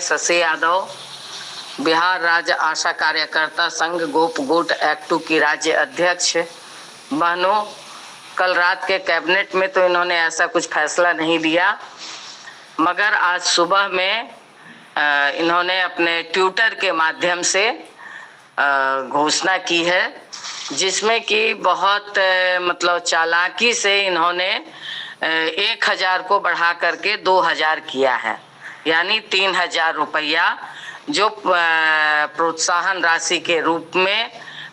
शशि यादव, बिहार राज्य आशा कार्यकर्ता संघ गोप गुट एक्ट 2 की राज्य अध्यक्ष। बहनों, कल रात के कैबिनेट में तो इन्होंने ऐसा कुछ फैसला नहीं लिया, मगर आज सुबह में इन्होंने अपने ट्विटर के माध्यम से घोषणा की है, जिसमें कि बहुत मतलब चालाकी से इन्होंने 1000 को बढ़ा करके 2000 किया है, यानी 3000 रुपया जो प्रोत्साहन राशि के रूप में,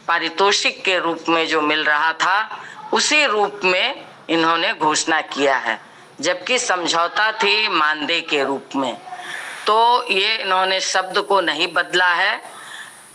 पारितोषिक के रूप में जो मिल रहा था, उसी रूप में इन्होंने घोषणा किया है, जबकि समझौता थी मानदेय के रूप में। तो ये इन्होंने शब्द को नहीं बदला है।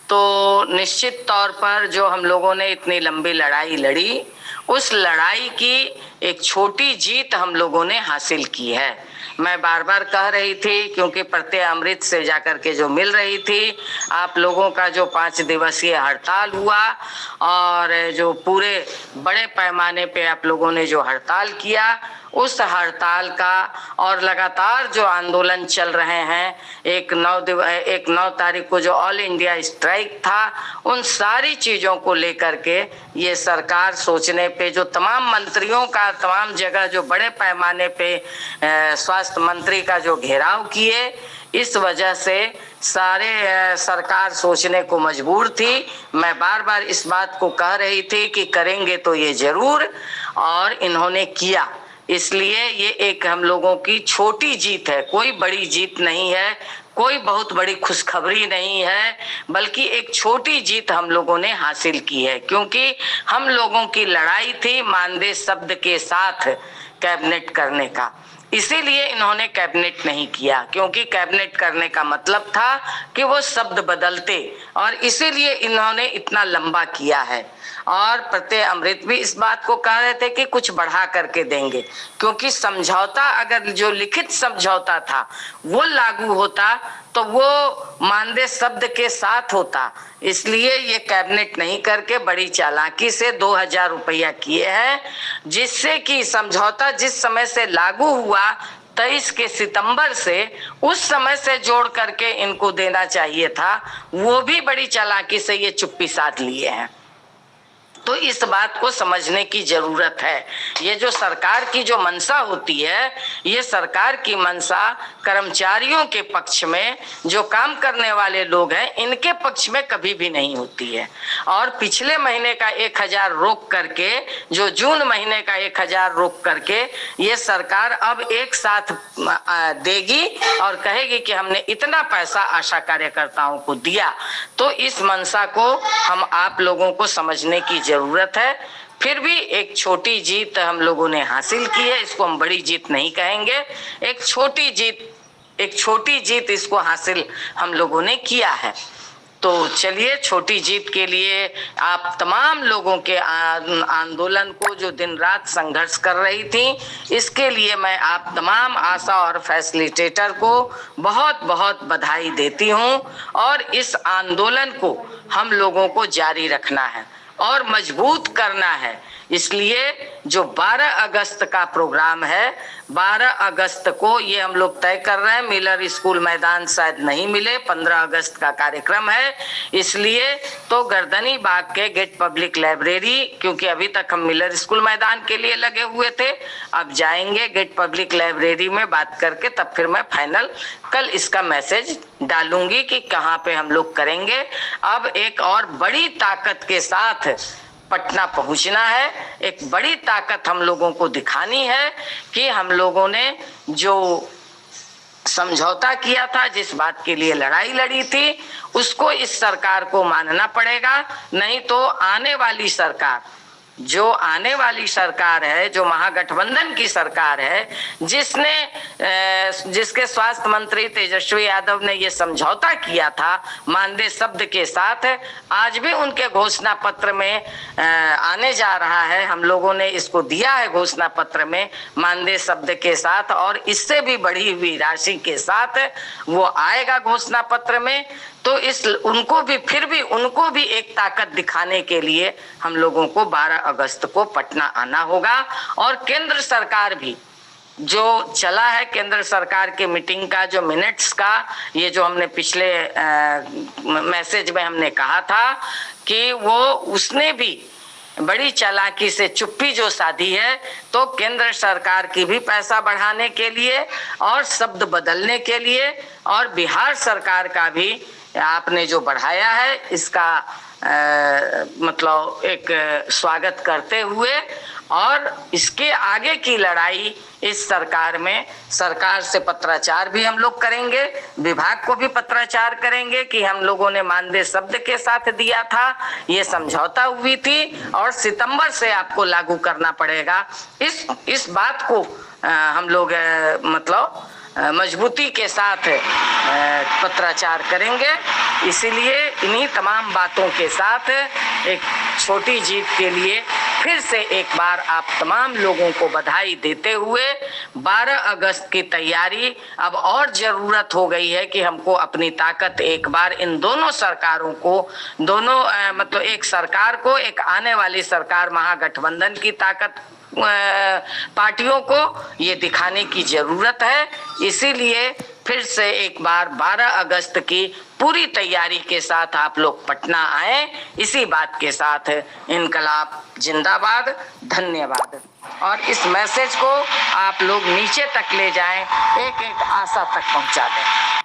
तो निश्चित तौर पर जो हम लोगों ने इतनी लंबी लड़ाई लड़ी, उस लड़ाई की एक छोटी जीत हम लोगों ने हासिल की है। मैं बार बार कह रही थी, क्योंकि प्रत्यय अमृत से जाकर के जो मिल रही थी, आप लोगों का जो 5 दिवसीय हड़ताल हुआ और जो पूरे बड़े पैमाने पे आप लोगों ने जो हड़ताल किया, उस हड़ताल का और लगातार जो आंदोलन चल रहे हैं, एक 9 तारीख को जो ऑल इंडिया स्ट्राइक था, उन सारी चीज़ों को लेकर के ये सरकार सोचने पे, जो तमाम मंत्रियों का तमाम जगह जो बड़े पैमाने पे स्वास्थ्य मंत्री का जो घेराव किए, इस वजह से सारे सरकार सोचने को मजबूर थी। मैं बार बार इस बात को कह रही थी कि करेंगे तो ये जरूर, और इन्होंने किया। इसलिए ये एक हम लोगों की छोटी जीत है, कोई बड़ी जीत नहीं है, कोई बहुत बड़ी खुशखबरी नहीं है, बल्कि एक छोटी जीत हम लोगों ने हासिल की है, क्योंकि हम लोगों की लड़ाई थी मानदेय शब्द के साथ कैबिनेट करने का। इसीलिए इन्होंने कैबिनेट नहीं किया, क्योंकि कैबिनेट करने का मतलब था कि वो शब्द बदलते, और इसीलिए इन्होंने इतना लंबा किया है। और प्रत्यय अमृत भी इस बात को कह रहे थे कि कुछ बढ़ा करके देंगे, क्योंकि समझौता, अगर जो लिखित समझौता था वो लागू होता तो वो मानदेय शब्द के साथ होता। इसलिए ये कैबिनेट नहीं करके बड़ी चालाकी से 2000 रुपया किए हैं, जिससे कि समझौता जिस समय से लागू हुआ 23 के सितंबर से, उस समय से जोड़ करके इनको देना चाहिए था, वो भी बड़ी चालाकी से ये चुप्पी साध लिए हैं। तो इस बात को समझने की जरूरत है। ये जो सरकार की जो मंशा होती है, ये सरकार की मंशा कर्मचारियों के पक्ष में, जो काम करने वाले लोग हैं, इनके पक्ष में कभी भी नहीं होती है। और पिछले महीने का 1000 रोक करके, जो जून महीने का 1000 रोक करके, ये सरकार अब एक साथ देगी और कहेगी कि हमने इतना पैसा आशा कार्यकर्ताओं को दिया। तो इस मंशा को हम आप लोगों को समझने की जरूरत है। फिर भी एक छोटी जीत हम लोगों ने हासिल की है, इसको हम बड़ी जीत नहीं कहेंगे, एक छोटी जीत इसको हासिल हम लोगों ने किया है। तो चलिए, छोटी जीत के लिए आप तमाम लोगों के आंदोलन को, जो दिन रात संघर्ष कर रही थी, इसके लिए मैं आप तमाम आशा और फैसिलिटेटर को बहुत बहुत बधाई देती हूं। और इस आंदोलन को हम लोगों को जारी रखना है और मजबूत करना है। इसलिए जो 12 अगस्त का प्रोग्राम है, 12 अगस्त को ये हम लोग तय कर रहे हैं। मिलर स्कूल मैदान शायद नहीं मिले, 15 अगस्त का कार्यक्रम है, इसलिए तो गर्दनी बाग के गेट पब्लिक लाइब्रेरी, क्योंकि अभी तक हम मिलर स्कूल मैदान के लिए लगे हुए थे, अब जाएंगे गेट पब्लिक लाइब्रेरी में बात करके, तब फिर मैं फाइनल कल इसका मैसेज डालूंगी कि कहाँ पे हम लोग करेंगे। अब एक और बड़ी ताकत के साथ पटना पहुंचना है, एक बड़ी ताकत हम लोगों को दिखानी है कि हम लोगों ने जो समझौता किया था, जिस बात के लिए लड़ाई लड़ी थी, उसको इस सरकार को मानना पड़ेगा। नहीं तो आने वाली सरकार, जो आने वाली सरकार है, जो महागठबंधन की सरकार है, जिसके स्वास्थ्य मंत्री तेजस्वी यादव ने ये समझौता किया था मानदेय शब्द के साथ, आज भी उनके घोषणा पत्र में आने जा रहा है। हम लोगों ने इसको दिया है घोषणा पत्र में मानदेय शब्द के साथ, और इससे भी बढ़ी हुई राशि के साथ वो आएगा घोषणा पत्र में। तो उनको भी एक ताकत दिखाने के लिए हम लोगों को 12 अगस्त को पटना आना होगा। और केंद्र सरकार भी जो चला है केंद्र सरकार के मीटिंग का, जो मिनट्स का, ये जो हमने पिछले मैसेज में हमने कहा था कि वो उसने भी बड़ी चालाकी से चुप्पी जो साधी है, तो केंद्र सरकार की भी पैसा बढ़ाने के लिए और शब्द बदलने के लिए, और बिहार सरकार का भी आपने जो बढ़ाया है इसका मतलब एक स्वागत करते हुए, और इसके आगे की लड़ाई इस सरकार में, सरकार से पत्राचार भी हम लोग करेंगे, विभाग को भी पत्राचार करेंगे कि हम लोगों ने मानदेय शब्द के साथ दिया था, ये समझौता हुई थी और सितंबर से आपको लागू करना पड़ेगा। इस बात को हम लोग मतलब मजबूती के साथ पत्राचार करेंगे। इसीलिए इन्हीं तमाम बातों के साथ एक छोटी जीत के लिए फिर से एक बार आप तमाम लोगों को बधाई देते हुए 12 अगस्त की तैयारी अब और जरूरत हो गई है कि हमको अपनी ताकत एक बार इन दोनों सरकारों को, दोनों मतलब एक सरकार को, एक आने वाली सरकार महागठबंधन की ताकत पार्टियों को ये दिखाने की जरूरत है। इसीलिए फिर से एक बार 12 अगस्त की पूरी तैयारी के साथ आप लोग पटना आए। इसी बात के साथ इनकलाब जिंदाबाद, धन्यवाद। और इस मैसेज को आप लोग नीचे तक ले जाएं, एक एक आशा तक पहुंचा दें।